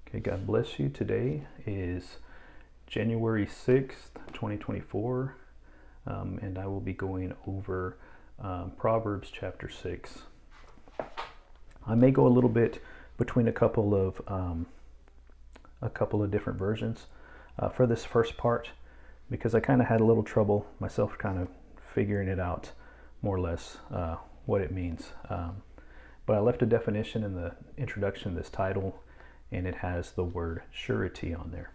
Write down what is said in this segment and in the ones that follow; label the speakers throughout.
Speaker 1: Okay, God bless you. Today is January 6th, 2024, and I will be going over Proverbs chapter 6. I may go a little bit between a couple of different versions for this first part because I kind of had a little trouble myself kind of figuring it out more or less what it means. But I left a definition in the introduction of this title, and it has the word surety on there.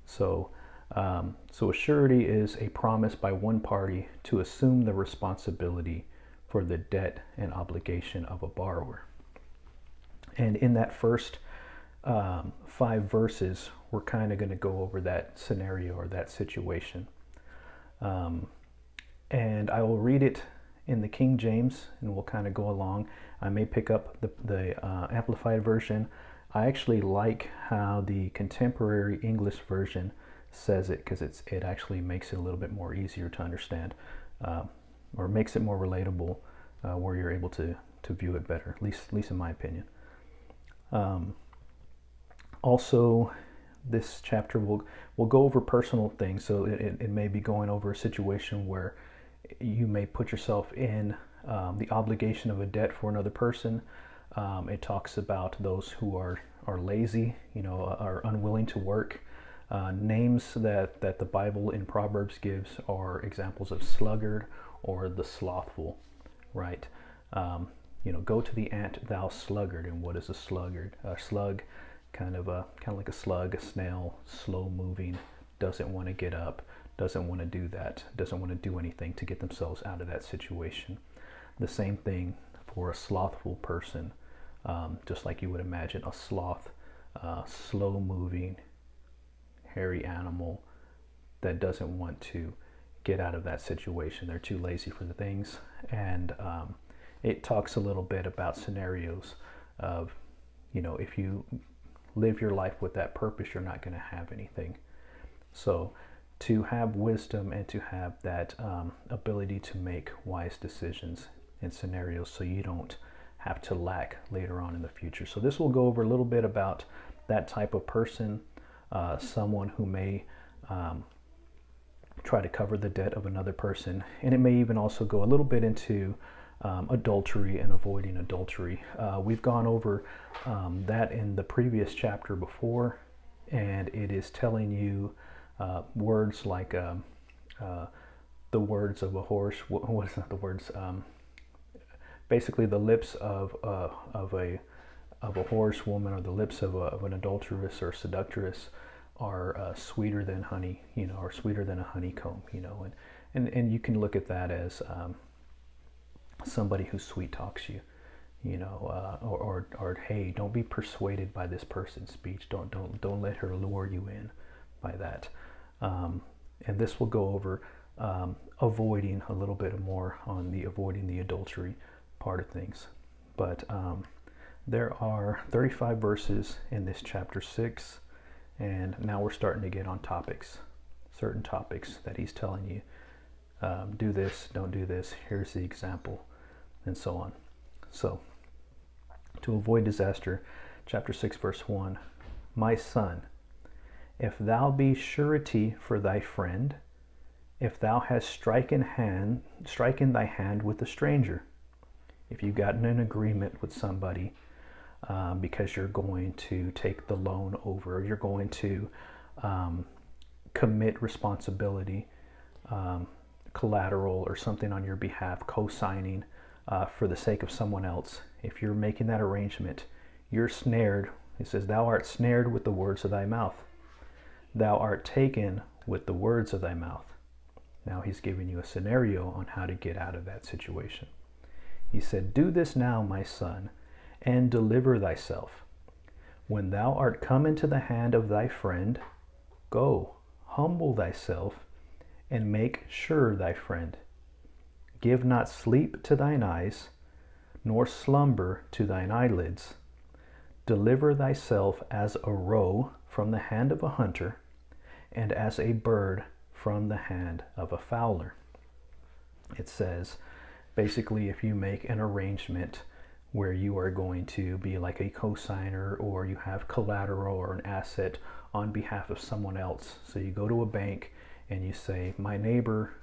Speaker 1: So a surety is a promise by one party to assume the responsibility for the debt and obligation of a borrower. And in that first 5 verses, we're kind of going to go over that scenario or that situation. And I will read it in the King James, and we'll kind of go along. I may pick up the Amplified version. I actually like how the contemporary English version says it because it actually makes it a little bit more easier to understand, or makes it more relatable, where you're able to view it better, at least in my opinion. Also, this chapter will go over personal things, so it may be going over a situation where you may put yourself in the obligation of a debt for another person. It talks about those who are lazy, are unwilling to work. Names that the Bible in Proverbs gives are examples of sluggard or the slothful, right? Go to the ant, thou sluggard. And what is a sluggard? A slug, kind of like a slug, a snail, slow moving, doesn't want to get up, doesn't want to do that, doesn't want to do anything to get themselves out of that situation. The same thing for a slothful person, just like you would imagine a sloth, slow moving, hairy animal that doesn't want to get out of that situation. They're too lazy for the things. And it talks a little bit about scenarios of, if you live your life with that purpose, you're not going to have anything. So to have wisdom and to have that ability to make wise decisions in scenarios so you don't have to lack later on in the future. So this will go over a little bit about that type of person, someone who may try to cover the debt of another person. And it may even also go a little bit into adultery and avoiding adultery. We've gone over that in the previous chapter before, and it is telling you words like the words of a horse. What is not the words? Basically, the lips of a horsewoman, or the lips of an adulteress or seductress, are sweeter than honey, or sweeter than a honeycomb, and you can look at that as somebody who sweet talks you, or hey, don't be persuaded by this person's speech. Don't let her lure you in by that. And this will go over avoiding a little bit more on the avoiding the adultery part of things. But there are 35 verses in this chapter 6, and now we're starting to get on certain topics that he's telling you, do this, don't do this, here's the example, and so on. So, to avoid disaster, chapter 6, verse 1, my son, if thou be surety for thy friend, if thou hast striken thy hand with a stranger, if you've gotten an agreement with somebody because you're going to take the loan over, you're going to commit responsibility, collateral or something on your behalf, co-signing for the sake of someone else. If you're making that arrangement, you're snared. It says, thou art snared with the words of thy mouth. Thou art taken with the words of thy mouth. Now he's giving you a scenario on how to get out of that situation. He said, do this now, my son, and deliver thyself. When thou art come into the hand of thy friend, go, humble thyself, and make sure thy friend. Give not sleep to thine eyes, nor slumber to thine eyelids. Deliver thyself as a roe from the hand of a hunter, and as a bird from the hand of a fowler. It says, basically, if you make an arrangement where you are going to be like a cosigner, or you have collateral or an asset on behalf of someone else. So you go to a bank and you say, my neighbor,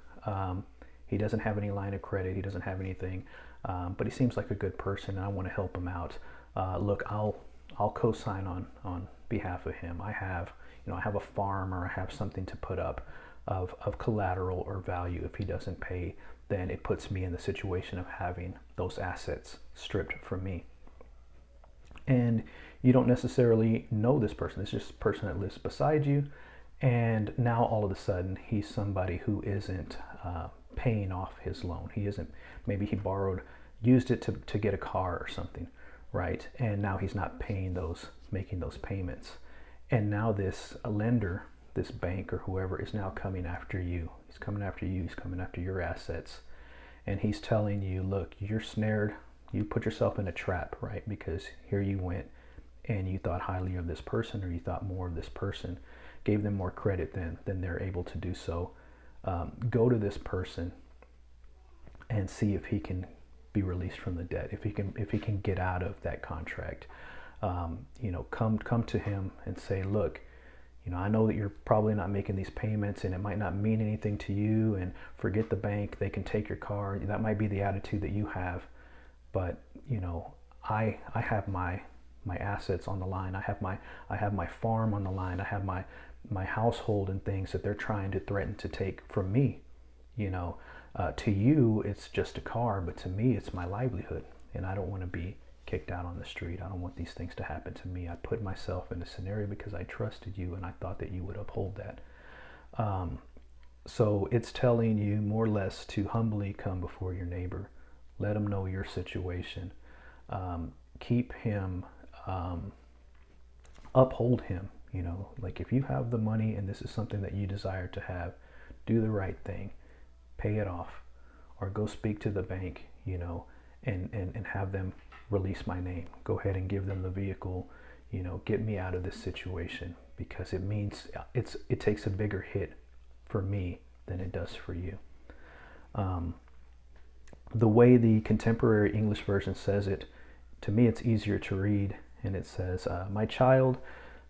Speaker 1: he doesn't have any line of credit, he doesn't have anything, but he seems like a good person and I want to help him out. Look, I'll co-sign on behalf of him. I have a farm, or I have something to put up of collateral or value. If he doesn't pay, then it puts me in the situation of having those assets stripped from me. And you don't necessarily know this person. It's just a person that lives beside you. And now all of a sudden he's somebody who isn't paying off his loan. He isn't, maybe he used it to get a car or something, right? And now he's not making those payments. And now this lender, this bank or whoever, is now coming after you. He's coming after you. He's coming after your assets. And he's telling you, look, you're snared. You put yourself in a trap, right? Because here you went and you thought highly of this person, or you thought more of this person, gave them more credit than they're able to do so. Go to this person and see if he can be released from the debt, if he can get out of that contract. Come to him and say, look, I know that you're probably not making these payments and it might not mean anything to you, and forget the bank, they can take your car. That might be the attitude that you have, but I have my assets on the line. I have my farm on the line. I have my household and things that they're trying to threaten to take from me. To you it's just a car, but to me it's my livelihood, and I don't want to be kicked out on the street. I don't want these things to happen to me. I put myself in a scenario because I trusted you and I thought that you would uphold that. So it's telling you more or less to humbly come before your neighbor, let him know your situation, keep him, uphold him. Like if you have the money and this is something that you desire to have, do the right thing, pay it off, or go speak to the bank, and have them release my name. Go ahead and give them the vehicle, get me out of this situation, because it means it takes a bigger hit for me than it does for you. The way the contemporary English version says it, to me it's easier to read, and it says, my child,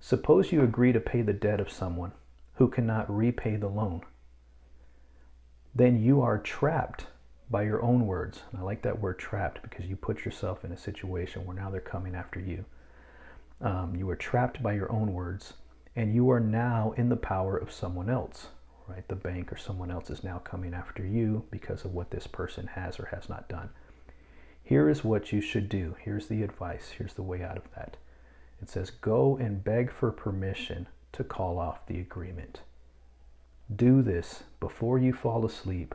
Speaker 1: suppose you agree to pay the debt of someone who cannot repay the loan. Then you are trapped by your own words. And I like that word trapped, because you put yourself in a situation where now they're coming after you. You are trapped by your own words, and you are now in the power of someone else, right? The bank or someone else is now coming after you because of what this person has or has not done. Here is what you should do. Here's the advice. Here's the way out of that. It says, go and beg for permission to call off the agreement. Do this before you fall asleep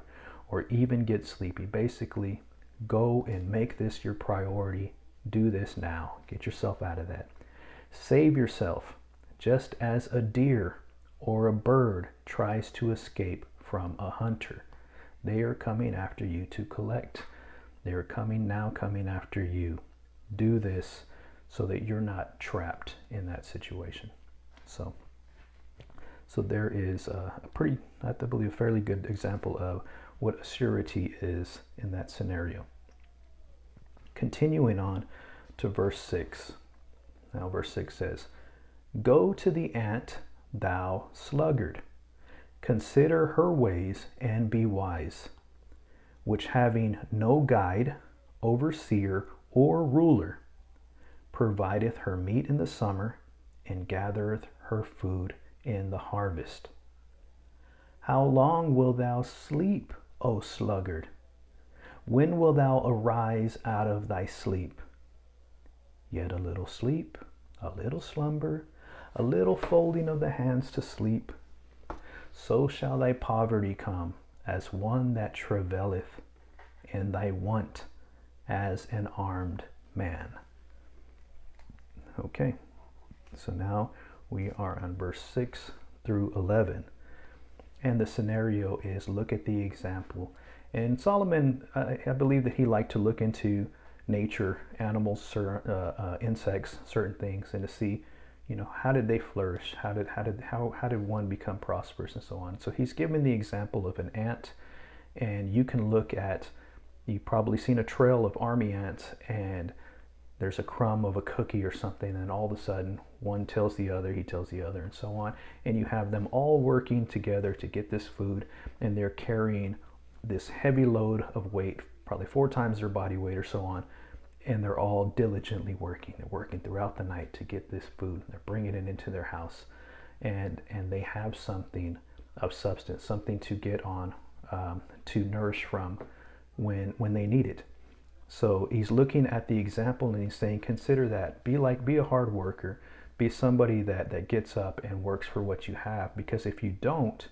Speaker 1: or even get sleepy. Basically, go and make this your priority. Do this now. Get yourself out of that. Save yourself, just as a deer or a bird tries to escape from a hunter. They are coming after you to collect. They are coming after you. Do this so that you're not trapped in that situation. So there is a pretty, I believe, a fairly good example of what a surety is in that scenario. Continuing on to verse 6. Now verse 6 says, go to the ant, thou sluggard. Consider her ways and be wise, which having no guide, overseer, or ruler, provideth her meat in the summer, and gathereth her food in the harvest. How long wilt thou sleep, O sluggard? When wilt thou arise out of thy sleep? Yet a little sleep, a little slumber, a little folding of the hands to sleep. So shall thy poverty come as one that travaileth, and thy want as an armed man. Okay, so now we are on verse 6 through 11. And the scenario is, look at the example. And Solomon, I believe that he liked to look into nature, animals, insects, certain things, and to see, how did they flourish? How did one become prosperous, and so on. So he's given the example of an ant, and you can look at, you've probably seen a trail of army ants, and there's a crumb of a cookie or something, and all of a sudden one tells the other, he tells the other, and so on. And you have them all working together to get this food, and they're carrying this heavy load of weight, probably 4 times their body weight or so on, and they're all diligently working. They're working throughout the night to get this food. They're bringing it into their house, and they have something of substance, something to get on, to nourish from when they need it. So he's looking at the example and he's saying, consider that. Be a hard worker. Be somebody that gets up and works for what you have. Because if you don't,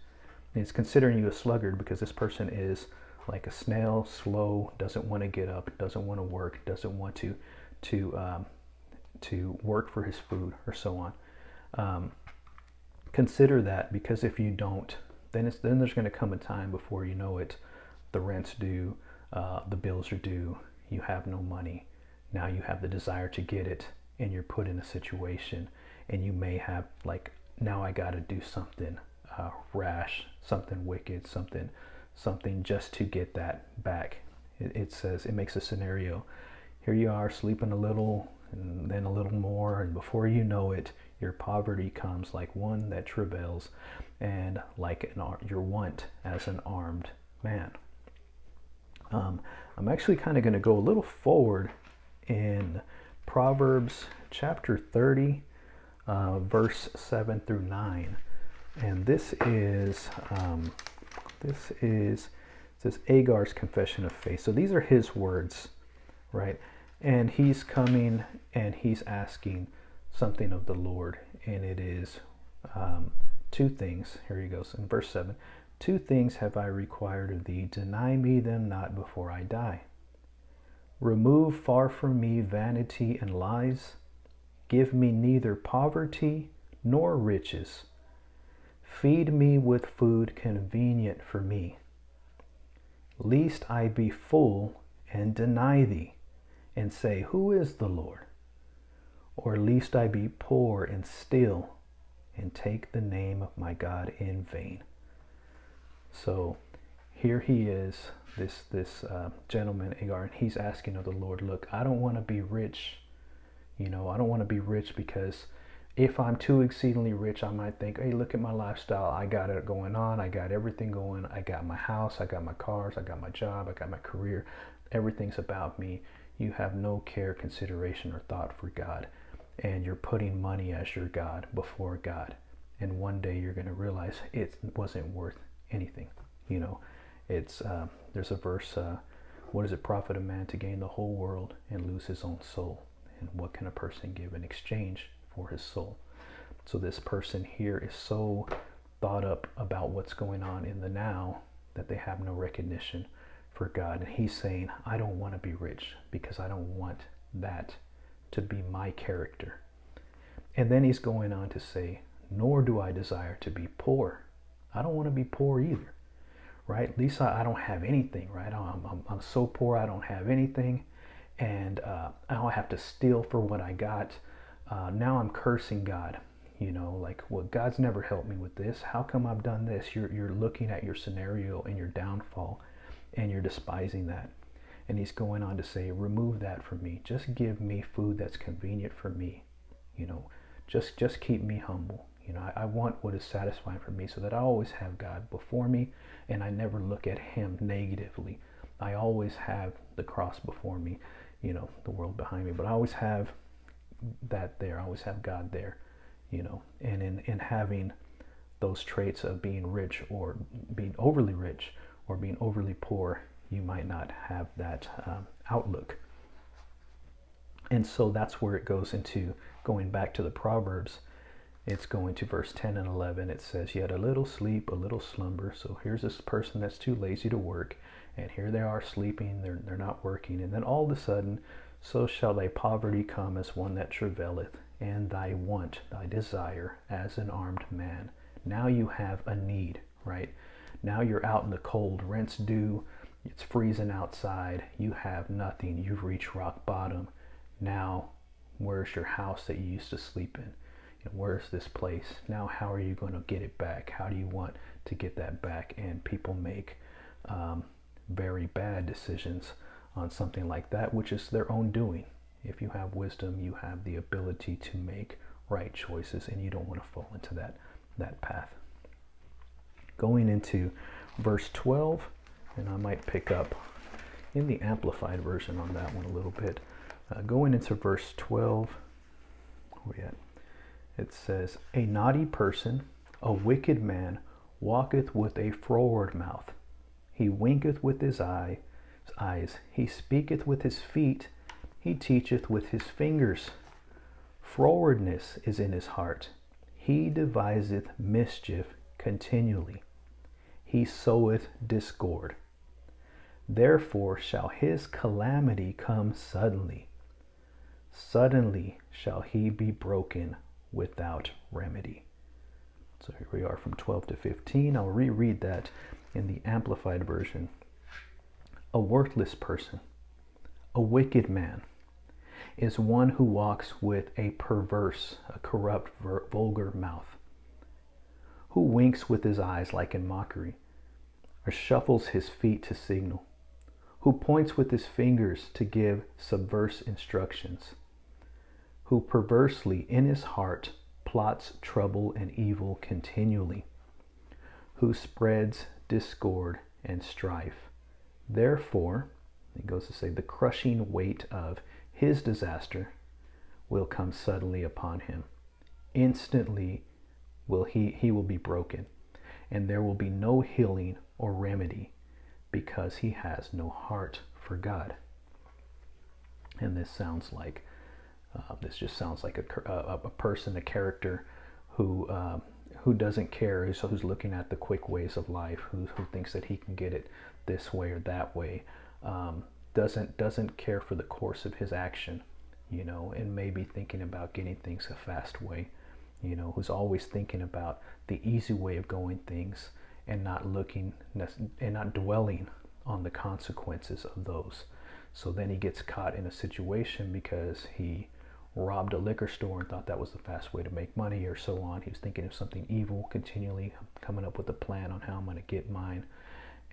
Speaker 1: it's considering you a sluggard, because this person is like a snail, slow, doesn't want to get up, doesn't want to work, doesn't want to work for his food or so on. Consider that, because if you don't, then there's going to come a time before you know it, the rent's due, the bills are due, you have no money. Now you have the desire to get it, and you're put in a situation, and you may have like, now I got to do something rash, something wicked, something just to get that back. It says, it makes a scenario. Here you are sleeping a little, and then a little more, and before you know it, your poverty comes like one that travails, and like your want as an armed man. I'm actually kind of going to go a little forward in Proverbs chapter 30, verse 7 through 9. And this is, it says Agar's confession of faith. So these are his words, right? And he's coming and he's asking something of the Lord. And it is 2 things. Here he goes in verse 7. 2 things have I required of thee, deny me them not before I die. Remove far from me vanity and lies. Give me neither poverty nor riches. Feed me with food convenient for me, lest I be full and deny thee, and say, who is the Lord? Or lest I be poor and steal, and take the name of my God in vain. So here he is, this gentleman, Agar, and he's asking of the Lord, look, I don't want to be rich. I don't want to be rich, because if I'm too exceedingly rich, I might think, hey, look at my lifestyle. I got it going on. I got everything going. I got my house. I got my cars. I got my job. I got my career. Everything's about me. You have no care, consideration, or thought for God. And you're putting money as your God before God. And one day you're going to realize it wasn't worth anything. It's there's a verse, what does it profit a man to gain the whole world and lose his own soul? And what can a person give in exchange for his soul? So this person here is so thought up about what's going on in the now that they have no recognition for God. And he's saying, I don't want to be rich, because I don't want that to be my character. And then he's going on to say, nor do I desire to be poor. I don't want to be poor either, right? At least I don't have anything, right? I'm so poor I don't have anything, and I don't have to steal for what I got. Now I'm cursing God, like, well, God's never helped me with this. How come I've done this? You're looking at your scenario and your downfall, and you're despising that. And he's going on to say, remove that from me. Just give me food that's convenient for me. Just keep me humble. I want what is satisfying for me, so that I always have God before me, and I never look at him negatively. I always have the cross before me, the world behind me, but I always have that there. I always have God there, and in having those traits of being rich or being overly rich or being overly poor, you might not have that outlook. And so that's where it goes into going back to the Proverbs. It's going to verse 10 and 11. It says, yet a little sleep, a little slumber. So here's this person that's too lazy to work, and here they are sleeping, they're not working. And then all of a sudden, so shall thy poverty come as one that travaileth, and thy want, thy desire, as an armed man. Now you have a need, right? Now you're out in the cold, rent's due, it's freezing outside, you have nothing, you've reached rock bottom. Now, where's your house that you used to sleep in? Where's this place? Now, how are you going to get it back? How do you want to get that back? And people make very bad decisions on something like that, which is their own doing. If you have wisdom, you have the ability to make right choices, and you don't want to fall into that path. Going into verse 12, and I might pick up in the Amplified version on that one a little bit. Going into verse 12, where we at? It says, "A naughty person, a wicked man, walketh with a froward mouth. He winketh with his eyes. He speaketh with his feet. He teacheth with his fingers. Frowardness is in his heart. He deviseth mischief continually. He soweth discord. Therefore shall his calamity come suddenly. Suddenly shall he be broken without remedy." So here we are from 12 to 15. I'll reread that in the Amplified version. "A worthless person, a wicked man, is one who walks with a perverse, a corrupt, vulgar mouth, who winks with his eyes like in mockery, or shuffles his feet to signal, who points with his fingers to give subversive instructions, who perversely in his heart plots trouble and evil continually, who spreads discord and strife. Therefore," it goes to say, "the crushing weight of his disaster will come suddenly upon him. Instantly will he will be broken, and there will be no healing or remedy, because he has no heart for God." And this sounds like just sounds like a person, a character who doesn't care, who's looking at the quick ways of life, who thinks that he can get it this way or that way, doesn't care for the course of his action, and maybe thinking about getting things a fast way, who's always thinking about the easy way of going things and not dwelling on the consequences of those. So then he gets caught in a situation because he robbed a liquor store and thought that was the fast way to make money, or so on. He was thinking of something evil, continually coming up with a plan on how I'm going to get mine.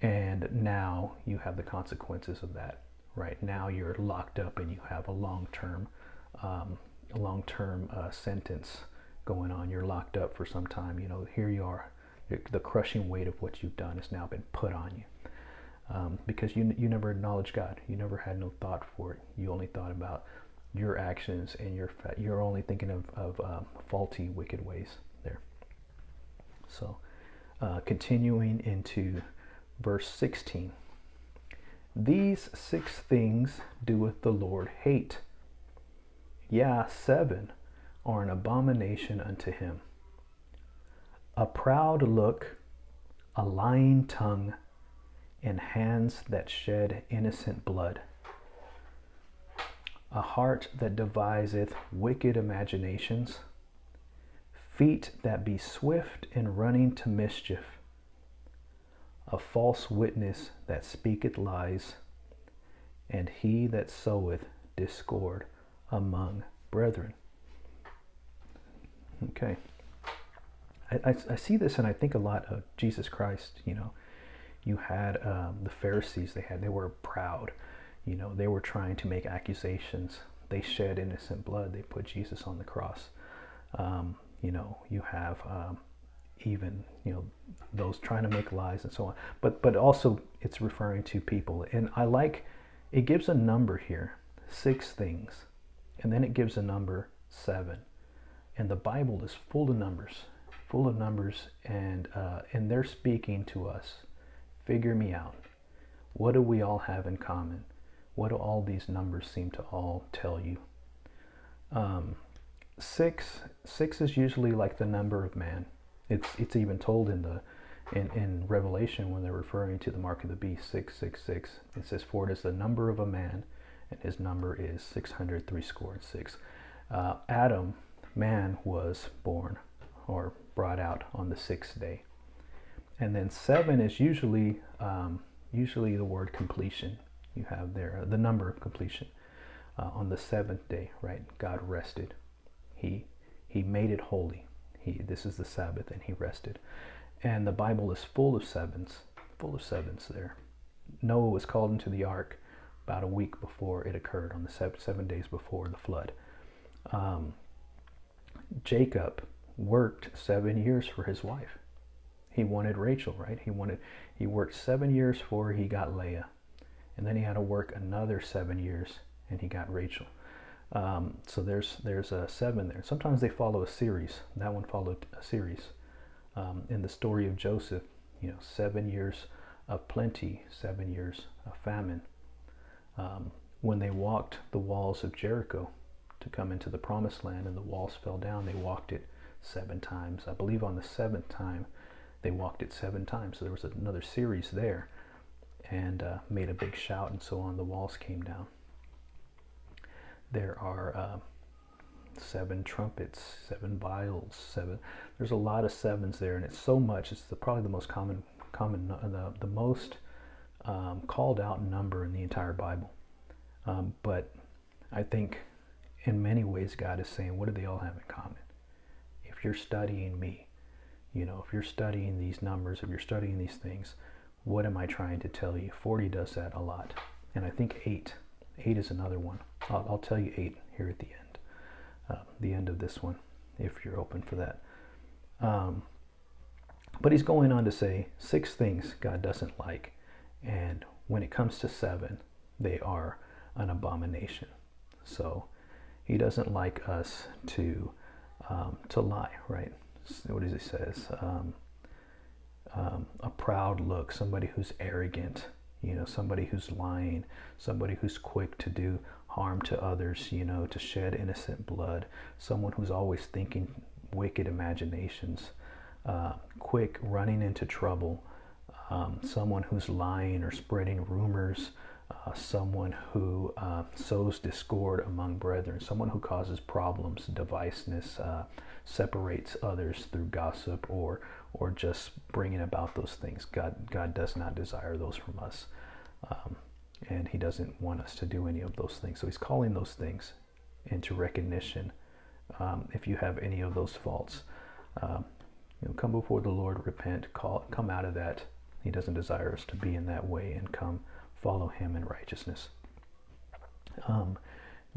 Speaker 1: And now you have the consequences of that. Right now you're locked up and you have a long-term sentence going on. You're locked up for some time. Here you are. The crushing weight of what you've done has now been put on you. Because you never acknowledged God. You never had no thought for it. You only thought about your actions, and you're only thinking of faulty, wicked ways there. So continuing into verse 16. "These 6 things doeth the Lord hate. Yea, 7 are an abomination unto him: a proud look, a lying tongue, and hands that shed innocent blood, a heart that deviseth wicked imaginations, feet that be swift in running to mischief, a false witness that speaketh lies, and he that soweth discord among brethren." Okay. I see this, and I think a lot of Jesus Christ. You had the Pharisees. They were proud. They were trying to make accusations. They shed innocent blood. They put Jesus on the cross. You have even those trying to make lies and so on. But also it's referring to people. And I like, it gives a number here, 6 things, and then it gives a number 7. And the Bible is full of numbers, and they're speaking to us. Figure me out. What do we all have in common? What do all these numbers seem to all tell you? 6 is usually like the number of man. It's even told in Revelation when they're referring to the mark of the beast, 666. It says, "For it is the number of a man, and his number is 666." Adam, man, was born or brought out on the 6th day. And then 7 is usually the word completion. You have there the number of completion. On the 7th day, right? God rested. He made it holy. This is the Sabbath, and he rested. And the Bible is full of sevens there. Noah was called into the ark about a week before it occurred, on the 7 days before the flood. Um, Jacob worked 7 years for his wife. He wanted Rachel, right? He worked 7 years for her, he got Leah. And then he had to work another 7 years and he got Rachel. So there's a 7 there. Sometimes they follow a series. That one followed a series. In the story of Joseph, 7 years of plenty, 7 years of famine. When they walked the walls of Jericho to come into the promised land and the walls fell down, they walked it 7 times. I believe on the 7th time, they walked it 7 times. So there was another series there, and made a big shout and so on. The walls came down. There are 7 trumpets, 7 vials, 7. There's a lot of 7s there, and it's so much. It's probably the most the most called out number in the entire Bible. But I think in many ways God is saying, what do they all have in common? If you're studying me, if you're studying these numbers, if you're studying these things, what am I trying to tell you? 40 does that a lot. And I think 8 is another one. I'll tell you 8 here at the end of this one, if you're open for that. But he's going on to say 6 things God doesn't like. And when it comes to 7, they are an abomination. So he doesn't like us to lie, right? What does he says? A proud look, somebody who's arrogant, somebody who's lying, somebody who's quick to do harm to others, to shed innocent blood, someone who's always thinking wicked imaginations, quick running into trouble, someone who's lying or spreading rumors, someone who sows discord among brethren, someone who causes problems, deviceness, separates others through gossip or just bringing about those things. God does not desire those from us, and he doesn't want us to do any of those things. So he's calling those things into recognition. If you have any of those faults, come before the Lord, repent, come out of that. He doesn't desire us to be in that way, and come follow him in righteousness.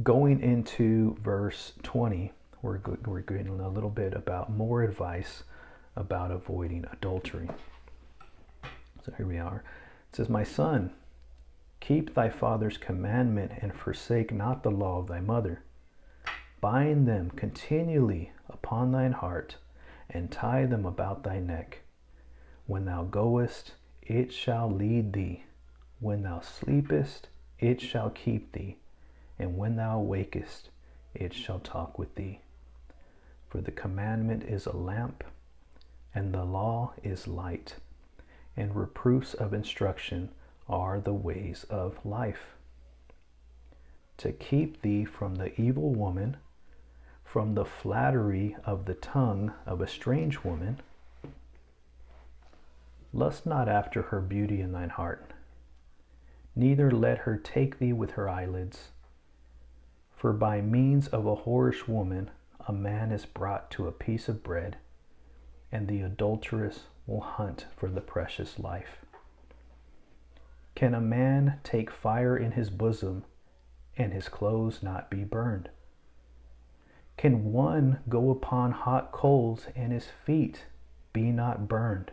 Speaker 1: Going into verse 20, we're getting a little bit about more advice about avoiding adultery. So here we are. It says, "My son, keep thy father's commandment and forsake not the law of thy mother. Bind them continually upon thine heart and tie them about thy neck. When thou goest, it shall lead thee. When thou sleepest, it shall keep thee. And when thou awakest, it shall talk with thee. For the commandment is a lamp, and the law is light, and reproofs of instruction are the ways of life. To keep thee from the evil woman, from the flattery of the tongue of a strange woman. Lust not after her beauty in thine heart, neither let her take thee with her eyelids. For by means of a whorish woman a man is brought to a piece of bread, and the adulteress will hunt for the precious life. Can a man take fire in his bosom, and his clothes not be burned? Can one go upon hot coals, and his feet be not burned?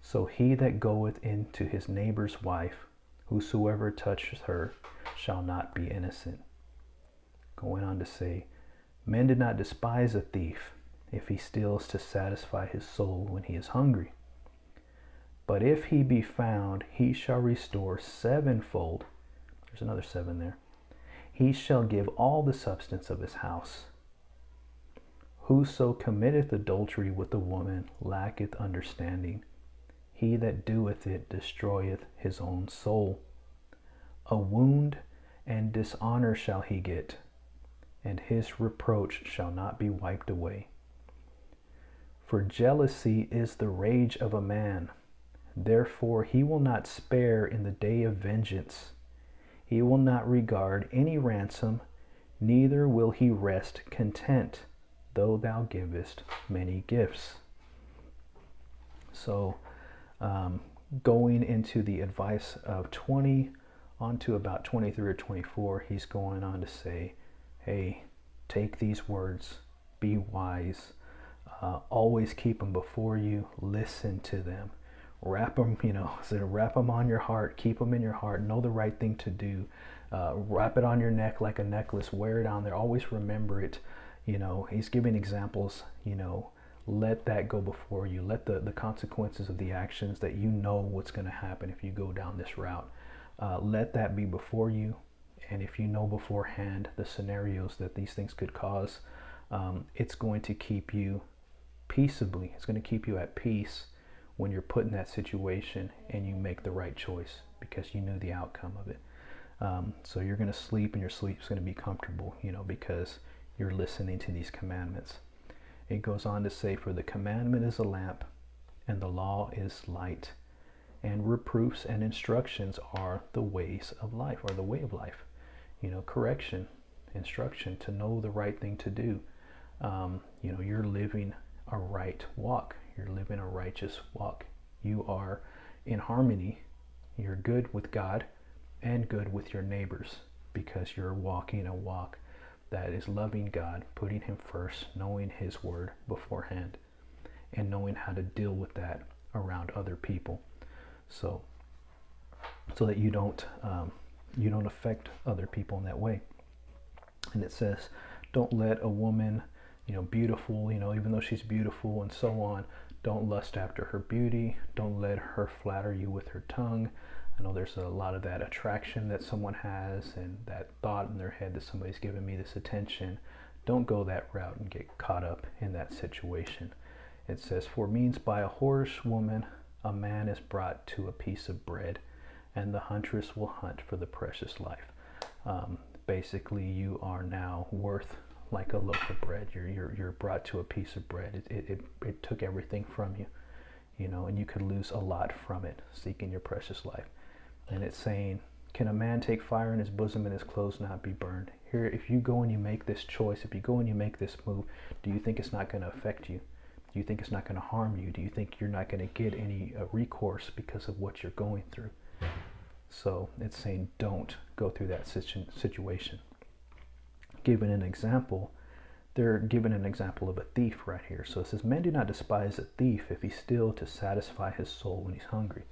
Speaker 1: So he that goeth into his neighbor's wife, whosoever touches her, shall not be innocent." Going on to say, "Men did not despise a thief if he steals to satisfy his soul when he is hungry. But if he be found, he shall restore sevenfold." There's another 7 there. "He shall give all the substance of his house. Whoso committeth adultery with a woman lacketh understanding. He that doeth it destroyeth his own soul. A wound and dishonor shall he get, and his reproach shall not be wiped away. For jealousy is the rage of a man. Therefore he will not spare in the day of vengeance. He will not regard any ransom, neither will he rest content, though thou givest many gifts." So going into the advice of 20 on to about 23 or 24, he's going on to say, hey, take these words, be wise, always keep them before you, listen to them, wrap them, wrap them on your heart, keep them in your heart, know the right thing to do, wrap it on your neck like a necklace, wear it on there, always remember it. He's giving examples, let that go before you, let the consequences of the actions that what's going to happen if you go down this route, let that be before you. And if you know beforehand the scenarios that these things could cause, it's going to keep you peaceably. It's going to keep you at peace when you're put in that situation and you make the right choice because you knew the outcome of it. So you're going to sleep and your sleep's going to be comfortable, because you're listening to these commandments. It goes on to say, for the commandment is a lamp and the law is light, and reproofs and instructions are the ways of life, or the way of life. Correction, instruction to know the right thing to do. You're living a right walk. You're living a righteous walk. You are in harmony. You're good with God and good with your neighbors because you're walking a walk that is loving God, putting him first, knowing his word beforehand, and knowing how to deal with that around other people. So that you don't affect other people in that way. And it says, don't let a woman, beautiful, even though she's beautiful and so on, don't lust after her beauty. Don't let her flatter you with her tongue. I know there's a lot of that attraction that someone has and that thought in their head that somebody's giving me this attention. Don't go that route and get caught up in that situation. It says, for means by a whorish woman, a man is brought to a piece of bread, and the huntress will hunt for the precious life. Basically, you are now worth like a loaf of bread. You're brought to a piece of bread. It took everything from you, and you could lose a lot from it, seeking your precious life. And it's saying, can a man take fire in his bosom and his clothes not be burned? Here, if you go and you make this choice, if you go and you make this move, do you think it's not going to affect you? Do you think it's not going to harm you? Do you think you're not going to get any recourse because of what you're going through? So it's saying don't go through that situation. Given an example, they're given an example of a thief right here. So it says, men do not despise a thief if he steals to satisfy his soul when he's hungry.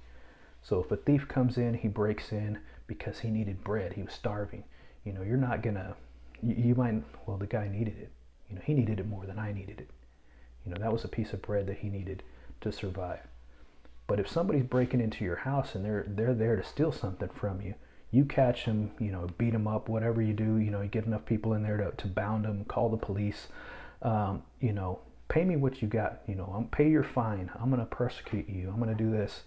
Speaker 1: So if a thief comes in, he breaks in because he needed bread, he was starving. You're not gonna, you might, well, the guy needed it. He needed it more than I needed it. That was a piece of bread that he needed to survive. But if somebody's breaking into your house and they're there to steal something from you, you catch them, beat them up, whatever you do, you get enough people in there to bound them, call the police, pay me what you got, pay your fine, I'm going to persecute you, I'm going to do this.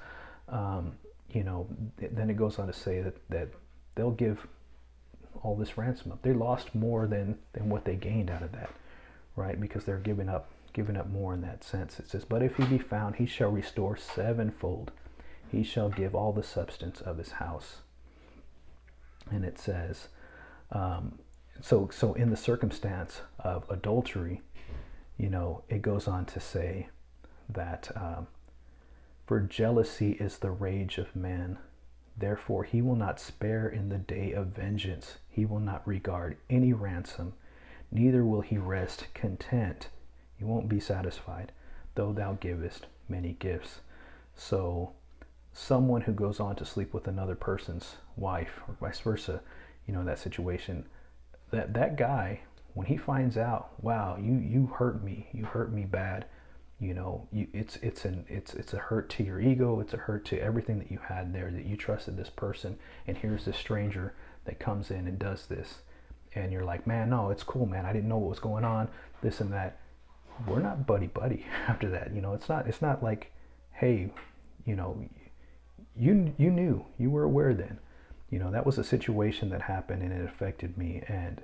Speaker 1: Then it goes on to say that they'll give all this ransom up. They lost more than what they gained out of that, right? Because they're giving up more in that sense. It says, but if he be found, he shall restore sevenfold. He shall give all the substance of his house. And it says, so in the circumstance of adultery, it goes on to say that for jealousy is the rage of man. Therefore he will not spare in the day of vengeance. He will not regard any ransom, neither will he rest content. He won't be satisfied, though thou givest many gifts. So someone who goes on to sleep with another person's wife or vice versa, that situation, that guy, when he finds out, wow, you hurt me bad, it's a hurt to your ego, it's a hurt to everything that you had there, that you trusted this person, and here's this stranger that comes in and does this, and you're like, man, no, it's cool, man, I didn't know what was going on, this and that. We're not buddy after that. It's not like, hey, you knew, you were aware then, that was a situation that happened and it affected me, and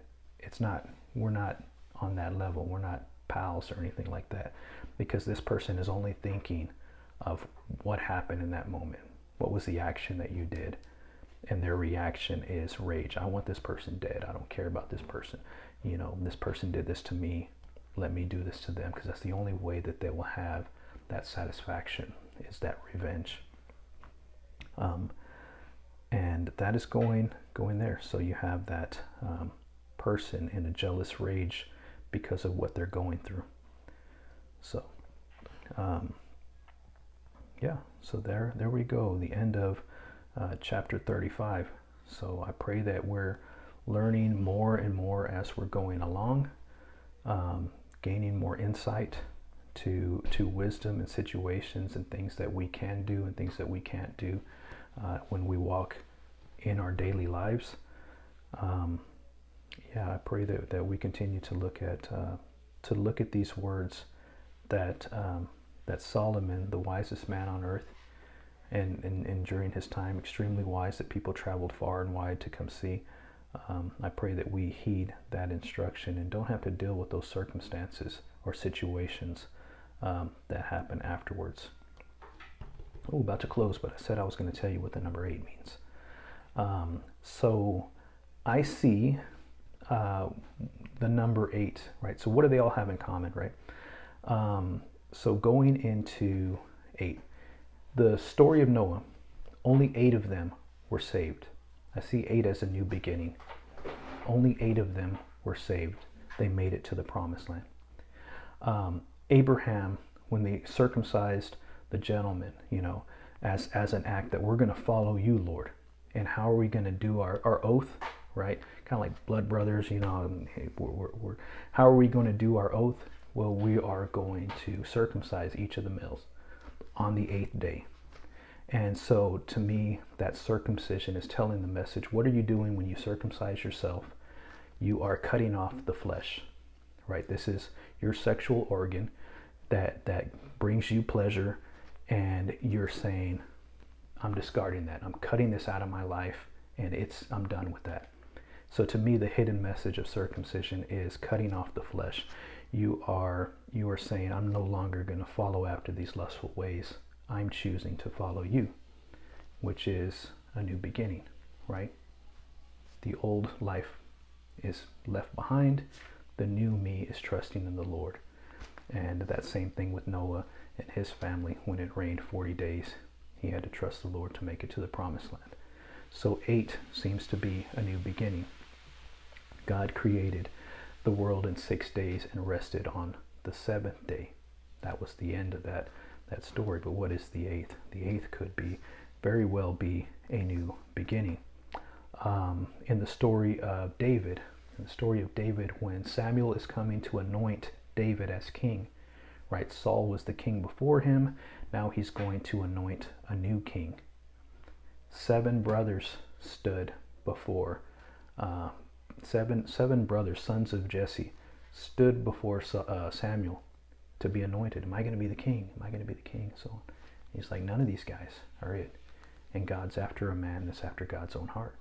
Speaker 1: we're not on that level. We're not pals or anything like that, because this person is only thinking of what happened in that moment. What was the action that you did? And their reaction is rage. I want this person dead. I don't care about this person. This person did this to me. Let me do this to them, because that's the only way that they will have that satisfaction, is that revenge. And And that is going there. So you have that person in a jealous rage because of what they're going through. So yeah, so there we go, the end of chapter 35. So I pray that we're learning more and more as we're going along, gaining more insight to wisdom and situations and things that we can do and things that we can't do when we walk in our daily lives. Yeah, I pray that we continue to look at these words that that Solomon, the wisest man on earth, and during his time extremely wise, that people traveled far and wide to come see. I pray that we heed that instruction and don't have to deal with those circumstances or situations that happen afterwards. Oh, about to close, but I said I was going to tell you what the number 8 means. So I see the number 8, right? So what do they all have in common, right? So going into 8, the story of Noah, only 8 of them were saved. I see 8 as a new beginning. Only 8 of them were saved. They made it to the promised land. Abraham, when they circumcised the gentleman, as an act that we're going to follow you, Lord. And how are we going to do our oath, right? Kind of like blood brothers, how are we going to do our oath? Well, we are going to circumcise each of the males on the 8th day. And so to me, that circumcision is telling the message. What are you doing when you circumcise yourself? You are cutting off the flesh, right? This is your sexual organ that brings you pleasure, and you're saying, I'm discarding that. I'm cutting this out of my life, and I'm done with that. So to me, the hidden message of circumcision is cutting off the flesh. You are saying, I'm no longer going to follow after these lustful ways. I'm choosing to follow you, which is a new beginning, right? The old life is left behind. The new me is trusting in the Lord. And that same thing with Noah and his family. When it rained 40 days, he had to trust the Lord to make it to the promised land. So 8 seems to be a new beginning. God created the world in 6 days and rested on the 7th day. That was the end of that story. But what is the 8th? The 8th could very well be a new beginning. In the story of David, when Samuel is coming to anoint David as king, right? Saul was the king before him. Now he's going to anoint a new king. 7 brothers stood before seven brothers, sons of Jesse, stood before Samuel to be anointed. Am I going to be the king? Am I going to be the king? So he's like, none of these guys are it. And God's after a man that's after God's own heart.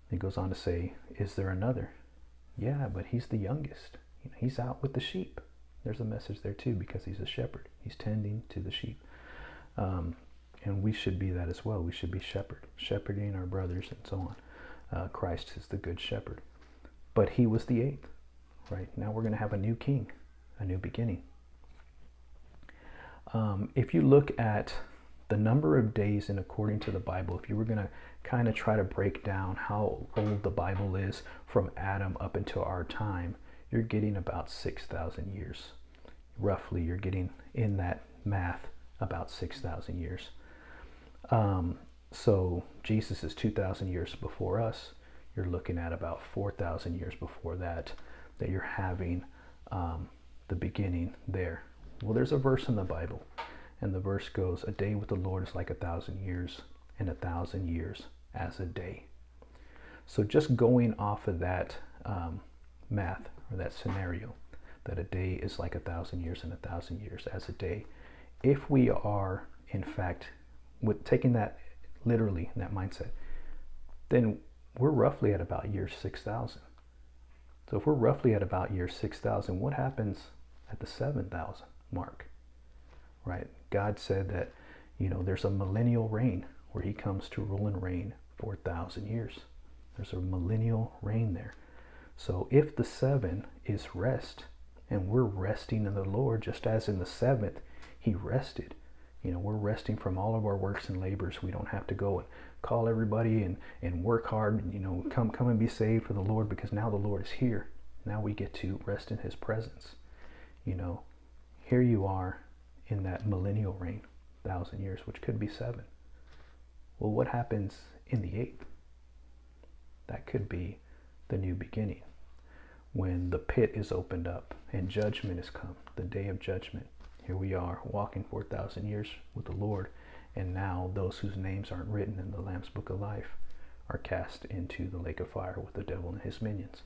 Speaker 1: He goes on to say, is there another? Yeah, but he's the youngest. He's out with the sheep. There's a message there too, because he's a shepherd. He's tending to the sheep. And we should be that as well. We should be shepherding our brothers and so on. Christ is the good shepherd. But he was the 8th, right? Now we're going to have a new king, a new beginning. If you look at the number of days in according to the Bible, if you were going to kind of try to break down how old the Bible is from Adam up until our time, you're getting about 6,000 years. Roughly, you're getting in that math about 6,000 years. So Jesus is 2,000 years before us. You're looking at about 4,000 years before that you're having the beginning there. Well, there's a verse in the Bible, and the verse goes, a day with the Lord is like 1,000 years, and 1,000 years as a day. So just going off of that math, or that scenario, that a day is like 1,000 years and 1,000 years as a day, if we are, in fact, with taking that literally, that mindset, then we're roughly at about year 6,000. So if we're roughly at about year 6,000, what happens at the 7,000 mark, right? God said that, there's a millennial reign where he comes to rule and reign for 1,000 years. There's a millennial reign there. So if the 7 is rest, and we're resting in the Lord, just as in the 7th, he rested, We're resting from all of our works and labors. We don't have to go and call everybody and work hard, come and be saved for the Lord, because now the Lord is here. Now we get to rest in his presence. Here you are in that millennial reign, 1,000 years, which could be 7. Well, what happens in the 8th? That could be the new beginning, when the pit is opened up and judgment has come, the day of judgment. Here we are walking 4,000 years with the Lord, and now those whose names aren't written in the Lamb's Book of Life are cast into the lake of fire with the devil and his minions.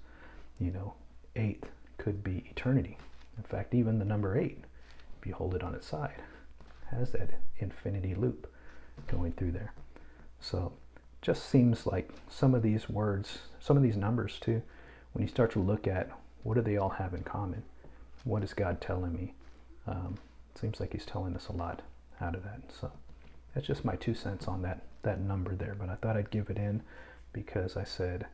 Speaker 1: 8th could be eternity. In fact, even the number 8, if you hold it on its side, has that infinity loop going through there. So just seems like some of these words, some of these numbers too, when you start to look at what do they all have in common, what is God telling me, it seems like he's telling us a lot out of that. So that's just my 2 cents on that number there, but I thought I'd give it in because I said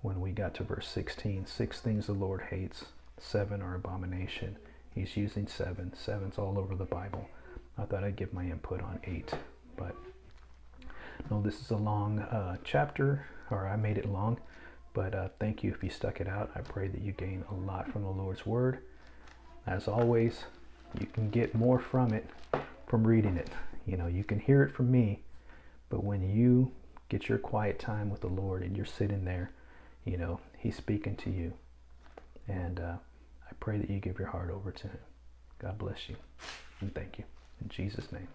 Speaker 1: when we got to verse 16, 6 things the Lord hates, 7 are abomination. He's using 7. 7's all over the Bible. I thought I'd give my input on 8, but no, this is a long chapter, or I made it long, but thank you if you stuck it out. I pray that you gain a lot from the Lord's Word. As always, you can get more from it from reading it. You can hear it from me, but when you get your quiet time with the Lord and you're sitting there, he's speaking to you. And I pray that you give your heart over to him. God bless you, and thank you. In Jesus' name.